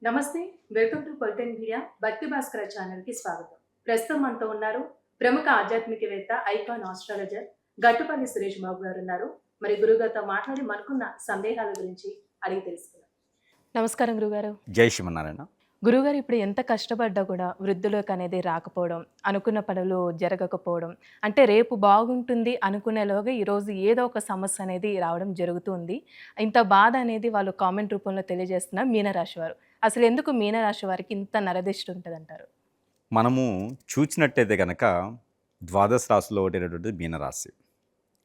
నమస్తే. Welcome to పొలిటిన్ media. Bhakti Bhaskara ఛానల్‌కి స్వాగతం. ప్రస్తుతం మనతో ఉన్నారు ప్రముఖ ఆధ్యాత్మికవేత్త, ఐకాన్ ఆస్ట్రాలజర్ గట్టుపల్లి సురేష్ బాబు గారు ఉన్నారు. మరి గురువుగారితో మాట్లాడి మనకున్న సందేహాల గురించి అడిగి తెలుసుకుందాం. నమస్కారం గురుగారు. జై శ్రీమన్నారాయణ. గురుగారు, ఇప్పుడు ఎంత కష్టపడ్డా కూడా వృద్ధులకు అనేది రాకపోవడం, అనుకున్న పనులు జరగకపోవడం, అంటే రేపు బాగుంటుంది అనుకునేలోగా ఈరోజు ఏదో ఒక సమస్య అనేది రావడం జరుగుతుంది. ఇంత బాధ అనేది వాళ్ళు కామెంట్ రూపంలో తెలియజేస్తున్నారు మీనరాశి వారు. అసలు ఎందుకు మీనరాశి వారికి ఇంత నరదిష్టి ఉంటదంటారు? మనము చూసినట్టయితే గనక ద్వాదశ రాశిలో ఒకటైనటువంటిది మీనరాశి.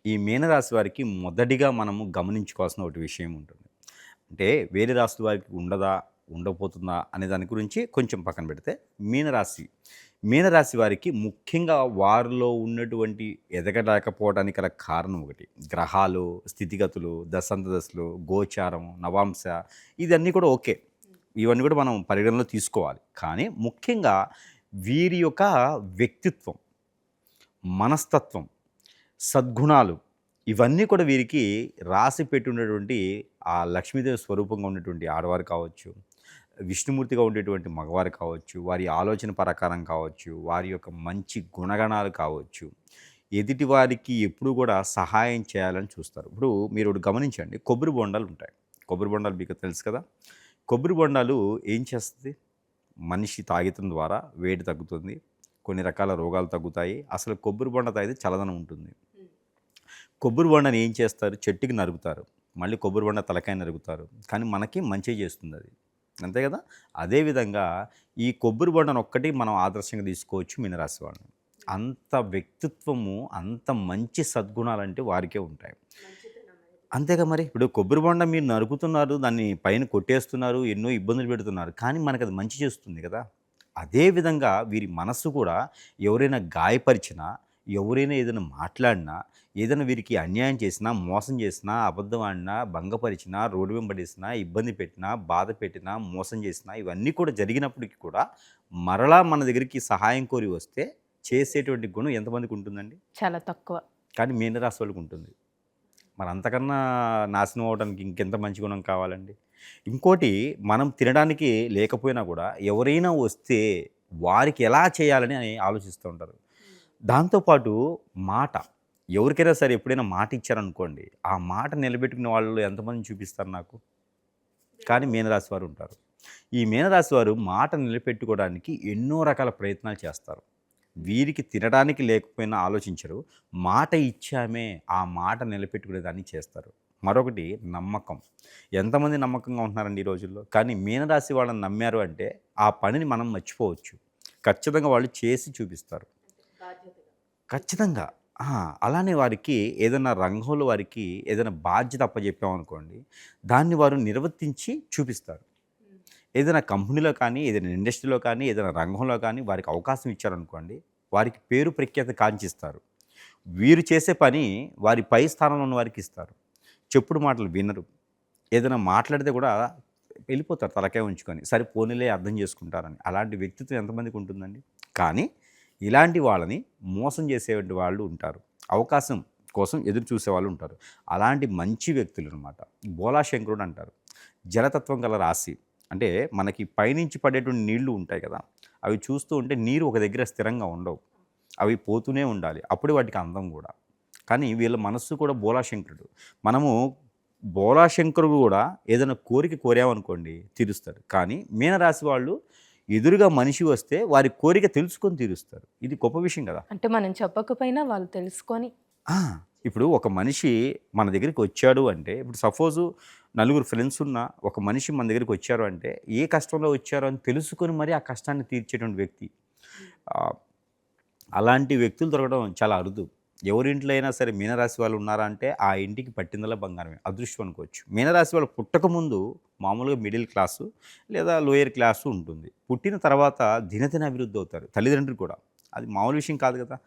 ఈ మీనరాశి వారికి మొదటిగా మనము గమనించుకోవాల్సిన ఒకటి విషయం ఉంటుంది. అంటే వేరే రాశి వారికి ఉండదా, ఉండకపోతుందా అనే దాని గురించి కొంచెం పక్కన పెడితే మీనరాశి వారికి ముఖ్యంగా వారిలో ఉన్నటువంటి ఎదగలేకపోవడానికి గల కారణం ఒకటి గ్రహాలు, స్థితిగతులు, దశలు, గోచారం, నవాంశ, ఇదన్నీ కూడా ఓకే. ఇవన్నీ కూడా మనం పరిగణనలో తీసుకోవాలి. కానీ ముఖ్యంగా వీరి యొక్క వ్యక్తిత్వం, మనస్తత్వం, సద్గుణాలు, ఇవన్నీ కూడా వీరికి రాసి పెట్టున్నటువంటి ఆ లక్ష్మీదేవి స్వరూపంగా ఉన్నటువంటి ఆడవారు కావచ్చు, విష్ణుమూర్తిగా ఉండేటువంటి మగవారు కావచ్చు, వారి ఆలోచన ప్రకారం కావచ్చు, వారి యొక్క మంచి గుణగణాలు కావచ్చు, ఎదుటి వారికి ఎప్పుడు కూడా సహాయం చేయాలని చూస్తారు. ఇప్పుడు మీరు గమనించండి, కొబ్బరి బొండాలు ఉంటాయి. కొబ్బరి బొండాలు మీకు తెలుసు కదా. కొబ్బరి బొండాలు ఏం చేస్తుంది? మనిషి తాగటం ద్వారా వేడి తగ్గుతుంది, కొన్ని రకాల రోగాలు తగ్గుతాయి. అసలు కొబ్బరి బొండ తాగితే చల్లదనం ఉంటుంది. కొబ్బరి బొండని ఏం చేస్తారు? చెట్టుకి నరుగుతారు, మళ్ళీ కొబ్బరి బొండ తలకాయ నరుగుతారు, కానీ మనకి మంచి చేస్తుంది అది, అంతే కదా. అదేవిధంగా ఈ కొబ్బరి బొండను ఒక్కటి మనం ఆదర్శంగా తీసుకోవచ్చు మీనరాశి వాళ్ళని. అంత వ్యక్తిత్వము, అంత మంచి సద్గుణాలంటే వారికే ఉంటాయి. అంతేగా మరి. ఇప్పుడు కొబ్బరి బొండ మీరు నరుకుతున్నారు, దాన్ని పైన కొట్టేస్తున్నారు, ఎన్నో ఇబ్బందులు పెడుతున్నారు, కానీ మనకు అది మంచి చేస్తుంది కదా. అదేవిధంగా వీరి మనస్సు కూడా ఎవరైనా గాయపరిచినా, ఎవరైనా ఏదైనా మాట్లాడినా, ఏదైనా వీరికి అన్యాయం చేసినా, మోసం చేసినా, అబద్ధం ఆడినా, భంగపరిచినా, రోడ్డు వెంబడేసినా, ఇబ్బంది పెట్టినా, బాధ పెట్టినా, మోసం చేసినా, ఇవన్నీ కూడా జరిగినప్పటికీ కూడా మరలా మన దగ్గరికి సహాయం కోరి వస్తే చేసేటువంటి గుణం ఎంతమందికి ఉంటుందండి? చాలా తక్కువ. కానీ మీనరాశి వాళ్ళకి ఉంటుంది. మరి అంతకన్నా నాశనం అవ్వడానికి ఇంకెంత మంచి గుణం కావాలండి? ఇంకోటి, మనం తినడానికి లేకపోయినా కూడా ఎవరైనా వస్తే వారికి ఎలా చేయాలని ఆలోచిస్తూ ఉంటారు. దాంతోపాటు మాట, ఎవరికైనా సరే ఎప్పుడైనా మాట ఇచ్చారనుకోండి, ఆ మాట నిలబెట్టుకునే వాళ్ళు ఎంతమంది చూపిస్తారు నాకు? కానీ మీనరాశి వారు ఉంటారు. ఈ మీనరాశి వారు మాట నిలబెట్టుకోవడానికి ఎన్నో రకాల ప్రయత్నాలు చేస్తారు. వీరికి తినడానికి లేకపోయినా ఆలోచించరు, మాట ఇచ్చామే ఆ మాట నిలబెట్టుకునేదాన్ని చేస్తారు. మరొకటి నమ్మకం. ఎంతమంది నమ్మకంగా ఉంటున్నారండి ఈ రోజుల్లో? కానీ మీనరాశి వాళ్ళని నమ్మారు అంటే ఆ పనిని మనం మర్చిపోవచ్చు. ఖచ్చితంగా వాళ్ళు చేసి చూపిస్తారు, ఖచ్చితంగా. అలానే వారికి ఏదైనా రంగంలో వారికి ఏదైనా బాధ్యత అప్పచెప్పామనుకోండి, దాన్ని వారు నిర్వర్తించి చూపిస్తారు. ఏదైనా కంపెనీలో కానీ, ఏదైనా ఇండస్ట్రీలో కానీ, ఏదైనా రంగంలో కానీ వారికి అవకాశం ఇచ్చారనుకోండి, వారికి పేరు ప్రఖ్యాతి కాంచిస్తారు. వీరు చేసే పని వారి పై స్థానంలో ఉన్న వారికి ఇస్తారు. చెప్పుడు మాటలు వినరు. ఏదైనా మాట్లాడితే కూడా వెళ్ళిపోతారు తలకాయ ఉంచుకొని, సరే పోనీలే అర్థం చేసుకుంటారని. అలాంటి వ్యక్తిత్వం ఎంతమందికి ఉంటుందండి? కానీ ఇలాంటి వాళ్ళని మోసం చేసేటువంటి వాళ్ళు ఉంటారు, అవకాశం కోసం ఎదురు చూసేవాళ్ళు ఉంటారు. అలాంటి మంచి వ్యక్తులు అనమాట బోలాశంకరుడు అంటారు. జలతత్వం గల రాశి. అంటే మనకి పైనుంచి పడేటువంటి నీళ్లు ఉంటాయి కదా, అవి చూస్తూ ఉంటే నీరు ఒక దగ్గర స్థిరంగా ఉండవు, అవి పోతూనే ఉండాలి, అప్పుడు వాటికి అందం కూడా. కానీ వీళ్ళ మనస్సు కూడా బోలాశంకరుడు. మనము బోలాశంకరుడు కూడా ఏదైనా కోరిక కోరామనుకోండి తీరుస్తాడు. కానీ మీనరాశి వాళ్ళు ఎదురుగా మనిషి వస్తే వారి కోరిక తెలుసుకొని తీరుస్తారు. ఇది గొప్ప విషయం కదా. అంటే మనం చెప్పకపోయినా వాళ్ళు తెలుసుకొని. ఇప్పుడు ఒక మనిషి మన దగ్గరికి వచ్చాడు అంటే, ఇప్పుడు సపోజు నలుగురు ఫ్రెండ్స్ ఉన్న ఒక మనిషి మన దగ్గరికి వచ్చారు అంటే, ఏ కష్టంలో వచ్చారో అని తెలుసుకొని మరి ఆ కష్టాన్ని తీర్చేటువంటి వ్యక్తి. అలాంటి వ్యక్తులు దొరకడం చాలా అరుదు. ఎవరింట్లో అయినా సరే మీనరాశి వాళ్ళు ఉన్నారా అంటే ఆ ఇంటికి పట్టిందలా బంగారమే, అదృష్టం అనుకోవచ్చు. మీనరాశి వాళ్ళు పుట్టకముందు మామూలుగా మిడిల్ క్లాసు లేదా లోయర్ క్లాసు ఉంటుంది. పుట్టిన తర్వాత దినదిన అభివృద్ధి అవుతారు తల్లిదండ్రులు కూడా. అది మామూలు విషయం కాదు కదా.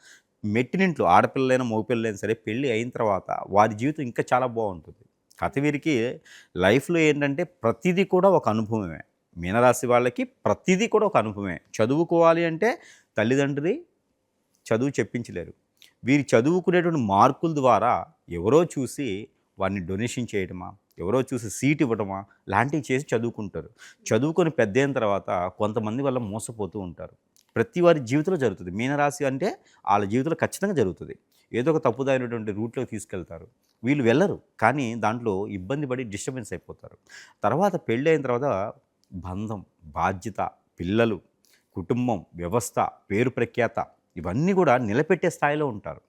మెట్టినింట్లో ఆడపిల్లలైనా మగపిల్లలైనా సరే పెళ్ళి అయిన తర్వాత వారి జీవితం ఇంకా చాలా బాగుంటుంది. కథ వీరికి లైఫ్లో ఏంటంటే ప్రతిదీ కూడా ఒక అనుభవమే. మీనరాశి వాళ్ళకి ప్రతిదీ కూడా ఒక అనుభవమే. చదువుకోవాలి అంటే తల్లిదండ్రులు చదువు చెప్పించలేరు. వీరు చదువుకునేటువంటి మార్కుల ద్వారా ఎవరో చూసి వారిని డొనేషన్ చేయడమా, ఎవరో చూసి సీట్ ఇవ్వడమా లాంటివి చేసి చదువుకుంటారు. చదువుకొని పెద్దయిన తర్వాత కొంతమంది వల్ల మోసపోతూ ఉంటారు. ప్రతి వారి జీవితంలో జరుగుతుంది. మీనరాశి అంటే ఆళ్ళ జీవితంలో ఖచ్చితంగా జరుగుతది. ఏదో ఒక తప్పుదారినటువంటి రూట్‌లోకి తీసుకెళ్తారు. వీళ్ళు వెళ్లరు. కానీ దాంట్లో ఇబ్బంది పడి డిస్టర్బెన్స్ అయిపోతారు. తర్వాత పెళ్ళయిన తర్వాత బంధం, బాధ్యత, పిల్లలు, కుటుంబం, వ్యవస్థ, పేరు ప్రఖ్యాత ఇవన్నీ కూడా నిలబెట్టే స్థాయిలో ఉంటారు.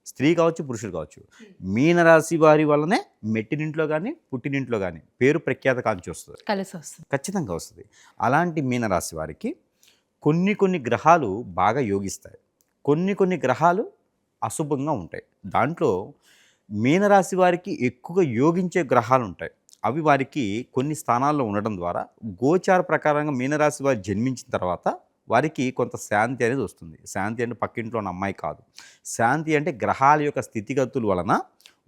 స్త్రీ కావచ్చు, పురుషుడు కావచ్చు. మీనరాశి వారి వల్లనే మెట్టినింట్లో గానీ, పుట్టినింట్లో గానీ పేరు ప్రఖ్యాత కాంచి వస్తది. కలిసొస్తుంది. ఖచ్చితంగా వస్తది. అలాంటి మీనరాశి వారికి కొన్ని గ్రహాలు బాగా యోగిస్తాయి. కొన్ని గ్రహాలు అశుభంగా ఉంటాయి. దాంట్లో మీనరాశి వారికి ఎక్కువగా యోగించే గ్రహాలుంటాయి. అవి వారికి కొన్ని స్థానాల్లో ఉండడం ద్వారా గోచార ప్రకారంగా మీనరాశి వారు జన్మించిన తర్వాత వారికి కొంత శాంతి అనేది వస్తుంది. శాంతి అంటే పక్కింట్లో ఉన్న అమ్మాయి కాదు. శాంతి అంటే గ్రహాల యొక్క స్థితిగతుల వలన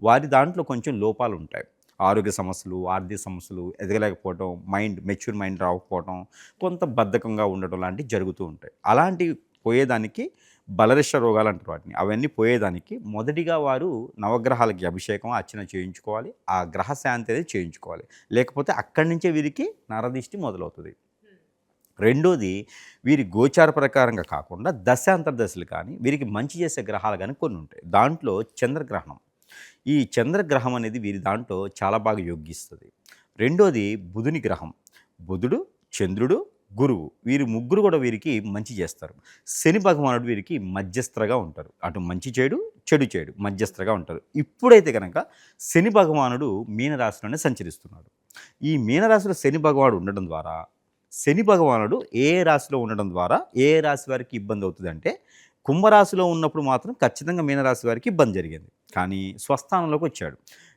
వారి దాంట్లో కొంచెం లోపాలుంటాయి. ఆరోగ్య సమస్యలు, ఆర్థిక సమస్యలు, ఎదగలేకపోవడం, మెచ్యూర్ మైండ్ రాకపోవడం, కొంత బద్ధకంగా ఉండటం లాంటివి జరుగుతూ ఉంటాయి. అలాంటివి పోయేదానికి బలరిష రోగాలు అంటారు వాటిని. అవన్నీ పోయేదానికి మొదటిగా వారు నవగ్రహాలకి అభిషేకం, అర్చన చేయించుకోవాలి. ఆ గ్రహ శాంతి అనేది చేయించుకోవాలి. లేకపోతే అక్కడి నుంచే వీరికి నరదిష్టి మొదలవుతుంది. రెండోది వీరి గోచార ప్రకారంగా కాకుండా దశాంతర్దశలు కానీ వీరికి మంచి చేసే గ్రహాలు కానీ కొన్ని ఉంటాయి. దాంట్లో చంద్రగ్రహణం. ఈ చంద్రగ్రహం అనేది వీరి దాంట్లో చాలా బాగా యోగిస్తుంది. రెండోది బుధుని గ్రహం. బుధుడు, చంద్రుడు, గురువు వీరి ముగ్గురు కూడా వీరికి మంచి చేస్తారు. శని భగవానుడు వీరికి మధ్యస్థగా ఉంటారు. అటు మంచి చేయడు, చెడు చేయడు, మధ్యస్థగా ఉంటారు. ఇప్పుడైతే కనుక శని భగవానుడు మీనరాశిలోనే సంచరిస్తున్నాడు. ఈ మీనరాశిలో శని భగవానుడు ఉండడం ద్వారా శని భగవానుడు ఏ రాశిలో ఉండడం ద్వారా ఏ రాశి వారికి ఇబ్బంది అవుతుందంటే కుంభరాశిలో ఉన్నప్పుడు మాత్రం ఖచ్చితంగా మీనరాశి వారికి ఇబ్బంది జరిగింది. కానీ స్వస్థానంలోకి వచ్చాడు.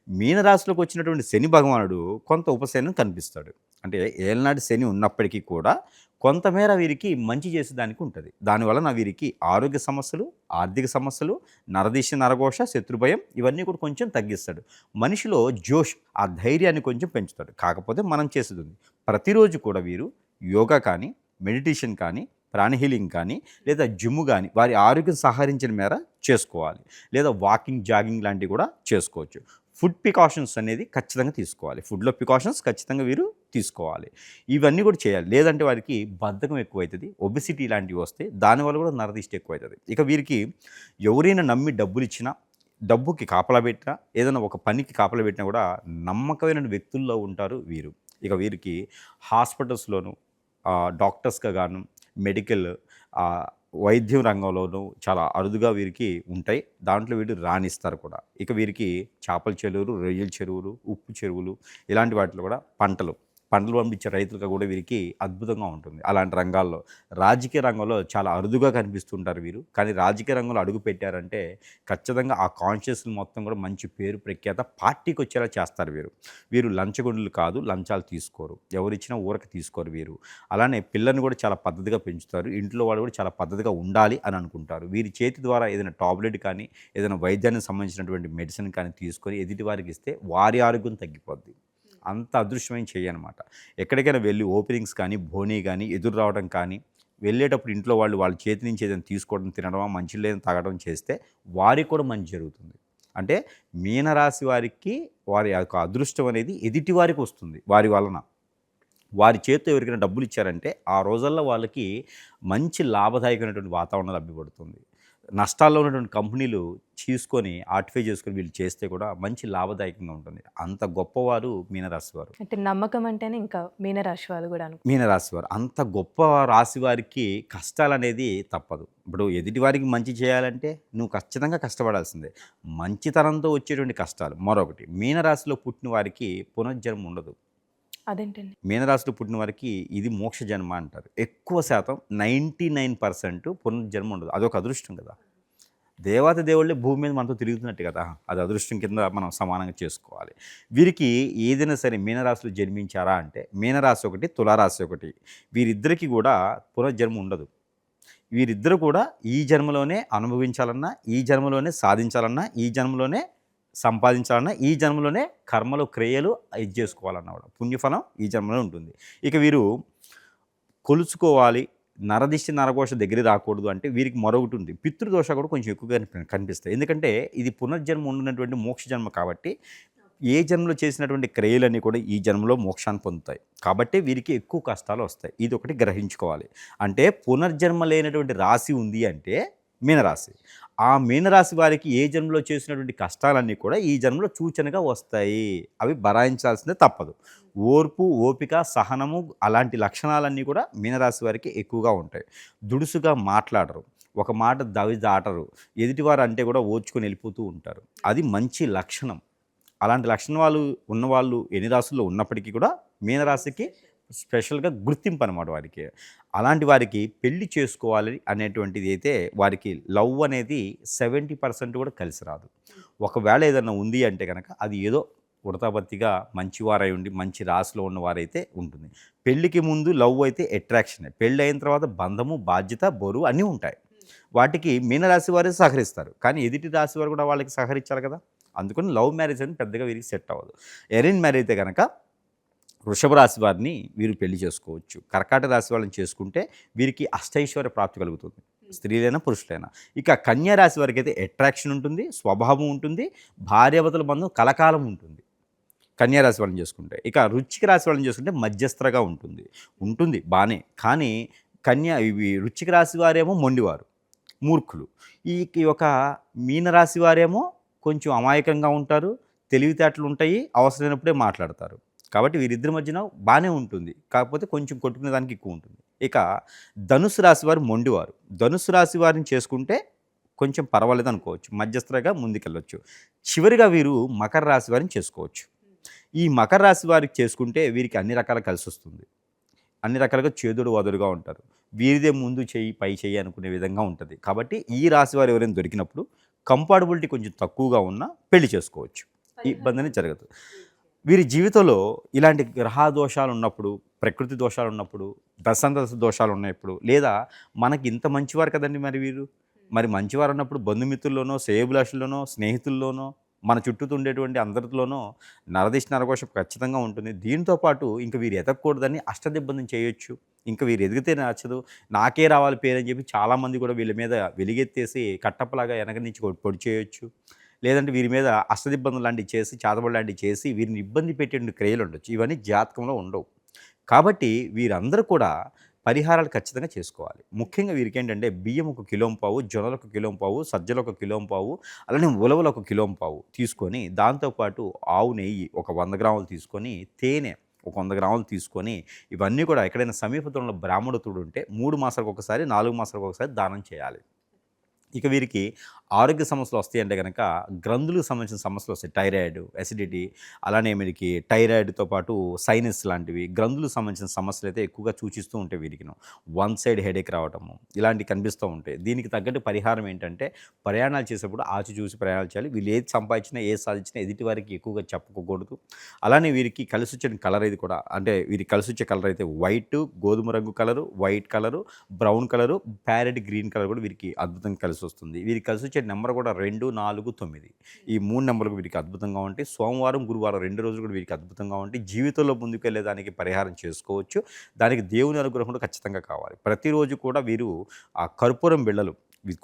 మీనరాశిలోకి వచ్చినటువంటి శని భగవానుడు కొంత ఉపశమనం కనిపిస్తాడు. అంటే ఏలనాటి శని ఉన్నప్పటికీ కూడా కొంతమేర వీరికి మంచి చేసేదానికి ఉంటుంది. దానివలన వీరికి ఆరోగ్య సమస్యలు, ఆర్థిక సమస్యలు, నరదిశ నరఘోష, శత్రుభయం ఇవన్నీ కూడా కొంచెం తగ్గిస్తాడు. మనిషిలో జోష్, ఆ ధైర్యాన్ని కొంచెం పెంచుతాడు. కాకపోతే మనం చేసేది ఉంది. ప్రతిరోజు కూడా వీరు యోగా కానీ, మెడిటేషన్ కానీ, ప్రాణ హీలింగ్ కానీ, లేదా జిమ్ కానీ వారి ఆరోగ్యం సహకరించిన మేర చేసుకోవాలి. లేదా వాకింగ్, జాగింగ్ లాంటివి కూడా చేసుకోవచ్చు. ఫుడ్ ప్రికాషన్స్ అనేది ఖచ్చితంగా తీసుకోవాలి. ఫుడ్లో ప్రికాషన్స్ ఖచ్చితంగా వీరు తీసుకోవాలి. ఇవన్నీ కూడా చేయాలి. లేదంటే వారికి బద్ధకం ఎక్కువవుతుంది, ఒబెసిటీ లాంటివి వస్తే దానివల్ల కూడా నరదిష్టి ఎక్కువవుతుంది. ఇక వీరికి ఎవరైనా నమ్మి డబ్బులు ఇచ్చినా, డబ్బుకి కాపలా పెట్టినా, ఏదైనా ఒక పనికి కాపలా పెట్టినా కూడా నమ్మకమైన వ్యక్తుల్లో ఉంటారు వీరు. ఇక వీరికి హాస్పిటల్స్లోను, డాక్టర్స్గా గాను, మెడికల్ వైద్యం రంగంలోనూ చాలా అరుదుగా వీరికి ఉంటాయి. దాంట్లో వీరు రాణిస్తారు కూడా. ఇక వీరికి చేపల చెరువులు, రొయ్యల చెరువులు, ఉప్పు చెరువులు ఇలాంటి వాటిలో కూడా పంటలు పండించే రైతులుగా కూడా వీరికి అద్భుతంగా ఉంటుంది. అలాంటి రంగాల్లో రాజకీయ రంగంలో చాలా అరుదుగా కనిపిస్తుంటారు వీరు. కానీ రాజకీయ రంగంలో అడుగు పెట్టారంటే ఖచ్చితంగా ఆ కాన్షియస్లు మొత్తం కూడా మంచి పేరు ప్రఖ్యాత పార్టీకి వచ్చేలా చేస్తారు వీరు. వీరు లంచగొండులు కాదు, లంచాలు తీసుకోరు, ఎవరిచ్చినా ఊరక తీసుకోరు వీరు. అలానే పిల్లల్ని కూడా చాలా పద్ధతిగా పెంచుతారు. ఇంట్లో వాళ్ళు కూడా చాలా పద్ధతిగా ఉండాలి అని అనుకుంటారు. వీరి చేతి ద్వారా ఏదైనా టాబ్లెట్ కానీ, ఏదైనా వైద్యానికి సంబంధించినటువంటి మెడిసిన్ కానీ తీసుకొని ఎదుటి వారికి ఇస్తే వారి ఆరోగ్యం తగ్గిపోద్ది. అంత అదృశ్యమైన చెయ్యనమాట. ఎక్కడికైనా వెళ్ళి ఓపెనింగ్స్ కానీ, బోనీ కానీ, ఎదురు రావడం కానీ, వెళ్ళేటప్పుడు ఇంట్లో వాళ్ళ చేతి నుంచి ఏదైనా తీసుకోవడం, తినడం, మంచి లేదని తాగడం చేస్తే వారికి కూడా మంచి జరుగుతుంది. అంటే మీనరాశి వారికి వారి యొక్క అదృష్టం అనేది ఎదుటి వారికి వస్తుంది. వారి వలన వారి చేతితో ఎవరికైనా డబ్బులు ఇచ్చారంటే ఆ రోజుల్లో వాళ్ళకి మంచి లాభదాయకమైనటువంటి వాతావరణం లభ్యపడుతుంది. నష్టాల్లో ఉన్నటువంటి కంపెనీలు తీసుకొని ఆర్టిఫై చేసుకొని వీళ్ళు చేస్తే కూడా మంచి లాభదాయకంగా ఉంటుంది. అంత గొప్పవారు మీనరాశి వారు. అంటే నమ్మకం అంటేనే ఇంకా మీనరాశి వాళ్ళు కూడా మీనరాశి వారు అంత గొప్ప రాశి వారికి కష్టాలనేది తప్పదు. ఇప్పుడు ఎదుటి వారికి మంచి చేయాలంటే నువ్వు ఖచ్చితంగా కష్టపడాల్సిందే. మంచితనంతో వచ్చేటువంటి కష్టాలు. మరొకటి మీనరాశిలో పుట్టిన వారికి పునర్జన్మ ఉండదు. అదేంటండి? మీనరాశిలో పుట్టిన వారికి ఇది మోక్ష జన్మ అంటారు. ఎక్కువ శాతం 99% పునర్జన్మ ఉండదు. అదొక అదృష్టం కదా. దేవాతి దేవుళ్ళే భూమి మీద మనతో తిరుగుతున్నట్టు కదా. అది అదృష్టం కింద మనం సమానంగా చేసుకోవాలి. వీరికి ఏదైనా సరే మీనరాశిలో జన్మించారా అంటే మీనరాశి ఒకటి, తులారాశి ఒకటి, వీరిద్దరికీ కూడా పునర్జన్మ ఉండదు. వీరిద్దరు కూడా ఈ జన్మలోనే అనుభవించాలన్నా, ఈ జన్మలోనే సాధించాలన్నా, ఈ జన్మలోనే సంపాదించాలన్నా, ఈ జన్మలోనే కర్మలు, క్రియలు ఇది చేసుకోవాలన్నా కూడా పుణ్యఫలం ఈ జన్మలో ఉంటుంది. ఇక వీరు కొలుచుకోవాలి, నరదిష్టి నరఘోష దగ్గర రాకూడదు అంటే వీరికి మరొకటి ఉంది. పితృదోష కూడా కొంచెం ఎక్కువగా కనిపిస్తాయి. ఎందుకంటే ఇది పునర్జన్మ ఉన్నటువంటి మోక్ష జన్మ కాబట్టి ఏ జన్మలో చేసినటువంటి క్రియలన్నీ కూడా ఈ జన్మలో మోక్షాన్ని పొందుతాయి. కాబట్టి వీరికి ఎక్కువ కష్టాలు వస్తాయి. ఇది ఒకటి గ్రహించుకోవాలి. అంటే పునర్జన్మ లేనటువంటి రాశి ఉంది అంటే మీనరాశి. ఆ మీనరాశి వారికి ఏ జన్మలో చేసినటువంటి కష్టాలన్నీ కూడా ఈ జన్మలో సూచనగా వస్తాయి. అవి భరాయించాల్సిందే తప్పదు. ఓర్పు, ఓపిక, సహనము అలాంటి లక్షణాలన్నీ కూడా మీనరాశి వారికి ఎక్కువగా ఉంటాయి. దుడుసుగా మాట్లాడరు. ఒక మాట దాటరు. ఎదుటివారు అంటే కూడా ఓర్చుకొని వెళ్ళిపోతూ ఉంటారు. అది మంచి లక్షణం. అలాంటి లక్షణాలు ఉన్నవాళ్ళు ఎన్ని రాశుల్లో ఉన్నప్పటికీ కూడా మీనరాశికి స్పెషల్గా గుర్తింపు అనమాట వారికి. అలాంటి వారికి పెళ్లి చేసుకోవాలి అనేటువంటిది అయితే వారికి లవ్ అనేది 70% కూడా కలిసి రాదు. ఒకవేళ ఏదైనా ఉంది అంటే కనుక అది ఏదో ఉడతాబత్తిగా మంచివారై ఉండి మంచి రాశిలో ఉన్నవారైతే ఉంటుంది. పెళ్ళికి ముందు లవ్ అయితే అట్రాక్షనే. పెళ్ళి అయిన తర్వాత బంధము, బాధ్యత, బరువు అన్నీ ఉంటాయి. వాటికి మీనరాశి వారే సహకరిస్తారు. కానీ ఎదుటి రాశి వారు కూడా వాళ్ళకి సహకరించాలి కదా! అందుకని లవ్ మ్యారేజ్ అని పెద్దగా వీరికి సెట్ అవ్వదు. అరేంజ్ మ్యారేజ్ అయితే కనుక వృషభ రాశి వారిని వీరు పెళ్లి చేసుకోవచ్చు. కర్కాటక రాశి వాళ్ళని చేసుకుంటే వీరికి అష్టైశ్వర్య ప్రాప్తి కలుగుతుంది. స్త్రీలైనా పురుషులైనా. ఇక కన్యా రాశి వారికి అయితే అట్రాక్షన్ ఉంటుంది, స్వభావం ఉంటుంది, భార్యాభర్తల బంధం కలకాలం ఉంటుంది. కన్యా రాశి వాళ్ళని చేసుకుంటే. ఇక వృశ్చిక రాశి వాళ్ళని చేసుకుంటే మధ్యస్థగా ఉంటుంది బానే. కానీ వృశ్చిక రాశి వారేమో మొండివారు, మూర్ఖులు. ఈ యొక్క మీనరాశి వారేమో కొంచెం అమాయకంగా ఉంటారు, తెలివితేటలు ఉంటాయి, అవసరమైనప్పుడే మాట్లాడతారు. కాబట్టి వీరిద్దరి మధ్యన బాగానే ఉంటుంది. కాకపోతే కొంచెం కొట్టుకునే దానికి ఎక్కువ ఉంటుంది. ఇక ధనుసు రాశి వారు మొండివారు. ధనుసు రాశి వారిని చేసుకుంటే కొంచెం పర్వాలేదు అనుకోవచ్చు. మధ్యస్థగా ముందుకెళ్ళొచ్చు. చివరిగా వీరు మకర రాశి వారిని చేసుకోవచ్చు. ఈ మకర రాశి వారికి చేసుకుంటే వీరికి అన్ని రకాల కలిసి వస్తుంది. అన్ని రకాలుగా చేదుడు వదుడుగా ఉంటారు. వీరిదే ముందు చెయ్యి పై చెయ్యి అనుకునే విధంగా ఉంటుంది. కాబట్టి ఈ రాశి వారు ఎవరైనా దొరికినప్పుడు కంపాటబిలిటీ కొంచెం తక్కువగా ఉన్నా పెళ్లి చేసుకోవచ్చు. ఈ ఇబ్బంది అనేది జరగదు. వీరి జీవితంలో ఇలాంటి గ్రహ దోషాలు ఉన్నప్పుడు, ప్రకృతి దోషాలు ఉన్నప్పుడు, దశాంతర దోషాలు ఉన్నప్పుడు, లేదా మనకి ఇంత మంచివారు కదండి మరి వీరు. మరి మంచివారు ఉన్నప్పుడు బంధుమిత్రుల్లోనో, శ్రేయోభిలాషుల్లోనో, స్నేహితుల్లోనో, మన చుట్టూ ఉండేటువంటి అందరిలోనో నరదిష్టి నరఘోష ఖచ్చితంగా ఉంటుంది. దీంతో పాటు ఇంక వీరు ఎదగకూడదని అష్టదిబ్బంది చేయొచ్చు. ఇంక వీరు ఎదిగితే నచ్చదు, నాకే రావాలి పేరని చెప్పి చాలామంది కూడా వీళ్ళ మీద వెలిగెత్తేసి కట్టప్పలాగా వెనక నుంచి పొడి చేయొచ్చు. లేదంటే వీరి మీద అష్టదిబ్బందులు లాంటివి చేసి, చేతబడులు లాంటివి చేసి వీరిని ఇబ్బంది పెట్టే క్రియలు ఉండొచ్చు. ఇవన్నీ జాతకంలో ఉండవు. కాబట్టి వీరందరూ కూడా పరిహారాలు ఖచ్చితంగా చేసుకోవాలి. ముఖ్యంగా వీరికేంటంటే బియ్యం 1 కిలోంపావు, జొన్నలు 1 కిలోంపావు, సజ్జలు 1 కిలోంపావు, అలానే ఉలవలు 1 కిలోంపావు తీసుకొని దాంతోపాటు ఆవు నెయ్యి ఒక 100 గ్రాములు తీసుకొని, తేనె ఒక 100 గ్రాములు తీసుకొని ఇవన్నీ కూడా ఎక్కడైనా సమీపంలో బ్రాహ్మణుడు ఉంటే 3 మాసాలకు ఒకసారి, 4 మాసాలకు ఒకసారి దానం చేయాలి. ఇక వీరికి ఆరోగ్య సమస్యలు వస్తాయంటే కనుక గ్రంథులకు సంబంధించిన సమస్యలు వస్తాయి. థైరాయిడ్, అసిడిటీ, అలానే వీరికి థైరాయిడ్తో పాటు సైనస్ లాంటివి గ్రంథులకు సంబంధించిన సమస్యలు అయితే ఎక్కువగా సూచిస్తూ ఉంటాయి. వీరికి వన్ సైడ్ హెడేక్ రావటము ఇలాంటివి కనిపిస్తూ ఉంటాయి. దీనికి తగ్గట్టు పరిహారం ఏంటంటే ప్రయాణాలు చేసేప్పుడు ఆచి చూసి ప్రయాణాలు చేయాలి. వీళ్ళు ఏది సంపాదించినా, ఏది సాధించినా ఎదుటి వారికి ఎక్కువగా చెప్పుకోకూడదు. అలానే వీరికి కలిసి వచ్చిన కలర్ ఇది కూడా, అంటే వీరికి కలిసి వచ్చే కలర్ అయితే వైట్, గోధుమ రంగు colour, white colour, brown colour, parrot green colour కూడా వీరికి అద్భుతంగా కలిసి వస్తుంది. వీరికి కలిసి వచ్చే నెంబర్ కూడా 2, 4, 9 ఈ 3 నెంబర్లు వీరికి అద్భుతంగా ఉంటాయి. సోమవారం, గురువారం 2 రోజులు కూడా వీరికి అద్భుతంగా ఉంటాయి. జీవితంలో ముందుకెళ్ళేదానికి పరిహారం చేసుకోవచ్చు. దానికి దేవుని అనుగ్రహం కూడా ఖచ్చితంగా కావాలి. ప్రతిరోజు కూడా వీరు ఆ కర్పూరం బిళ్ళలు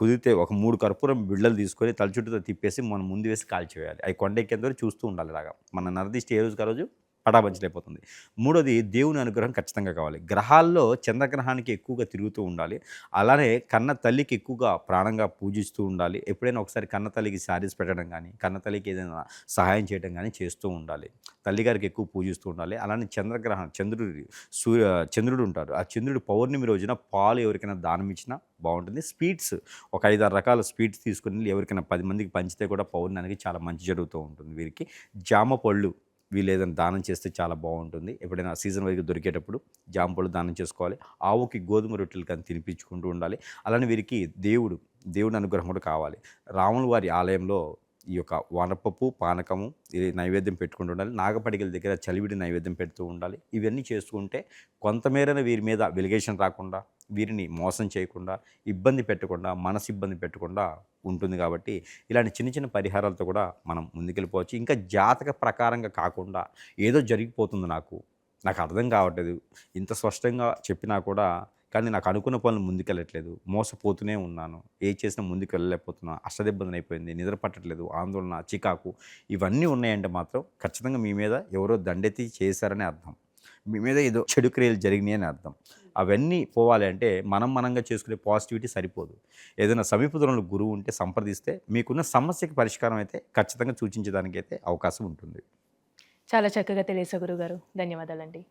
కుదిరితే ఒక 3 కర్పూరం బిళ్ళలు తీసుకొని తల చుట్టూతో తిప్పేసి మనం ముందు వేసి కాల్చివేయాలి. అవి కొండ ఎక్కేంత వరకు చూస్తూ ఉండాలి. ఇలాగా మన నరదిష్టి ఏ రోజుకి ఆ రోజు పటాపంచలైపోతుంది. మూడోది దేవుని అనుగ్రహం ఖచ్చితంగా కావాలి. గ్రహాల్లో చంద్రగ్రహానికి ఎక్కువగా తిరుగుతూ ఉండాలి. అలానే కన్న తల్లికి ఎక్కువగా ప్రాణంగా పూజిస్తూ ఉండాలి. ఎప్పుడైనా ఒకసారి కన్న తల్లికి శారీస్ పెట్టడం కానీ, కన్న తల్లికి ఏదైనా సహాయం చేయడం కానీ చేస్తూ ఉండాలి. తల్లిగారికి ఎక్కువ పూజిస్తూ ఉండాలి. అలానే చంద్రగ్రహం చంద్రుడు ఉంటారు. ఆ చంద్రుడు పౌర్ణమి రోజున పాలు ఎవరికైనా దానం ఇచ్చినా బాగుంటుంది. స్వీట్స్ ఒక 5-6 రకాల స్వీట్స్ తీసుకుని ఎవరికైనా 10 మందికి పంచితే కూడా పౌర్ణానికి చాలా మంచి జరుగుతూ ఉంటుంది. వీరికి జామ పళ్ళు వీళ్ళు ఏదైనా దానం చేస్తే చాలా బాగుంటుంది. ఎప్పుడైనా సీజన్ వైజ్గా దొరికేటప్పుడు జామ పళ్ళు దానం చేసుకోవాలి. ఆవుకి గోధుమ రొట్టెలు కానీ తినిపించుకుంటూ ఉండాలి. అలానే వీరికి దేవుడి అనుగ్రహం కూడా కావాలి. రాముల వారి ఆలయంలో ఈ యొక్క వనపప్పు, పానకము ఇది నైవేద్యం పెట్టుకుంటూ ఉండాలి. నాగపడికల దగ్గర చలివిడి నైవేద్యం పెడుతూ ఉండాలి. ఇవన్నీ చేసుకుంటే కొంతమేరన వీరి మీద వెలిగేషన్ రాకుండా, వీరిని మోసం చేయకుండా, ఇబ్బంది పెట్టకుండా, మనసు ఇబ్బంది పెట్టకుండా ఉంటుంది. కాబట్టి ఇలాంటి చిన్న చిన్న పరిహారాలతో కూడా మనం ముందుకెళ్ళిపోవచ్చు. ఇంకా జాతక ప్రకారంగా కాకుండా ఏదో జరిగిపోతుంది నాకు అర్థం కావట్లేదు, ఇంత స్పష్టంగా చెప్పినా కూడా కానీ నాకు అనుకున్న పనులు ముందుకెళ్ళట్లేదు, మోసపోతూనే ఉన్నాను, ఏ చేసినా ముందుకు వెళ్ళలేకపోతున్నా, అష్టదిబ్బంది అయిపోయింది, నిద్ర పట్టట్లేదు, ఆందోళన, చికాకు ఇవన్నీ ఉన్నాయంటే మాత్రం ఖచ్చితంగా మీ మీద ఎవరో దండెత్తి చేశారని అర్థం. మీ మీద ఏదో చెడు క్రియలు జరిగినాయి అని అర్థం. అవన్నీ పోవాలి అంటే మనంగా చేసుకునే పాజిటివిటీ సరిపోదు. ఏదైనా సమీప దూరంలో గురువు ఉంటే సంప్రదిస్తే మీకున్న సమస్యకి పరిష్కారం అయితే ఖచ్చితంగా సూచించడానికైతే అవకాశం ఉంటుంది. చాలా చక్కగా తెలియసే గురుగారు. ధన్యవాదాలండి.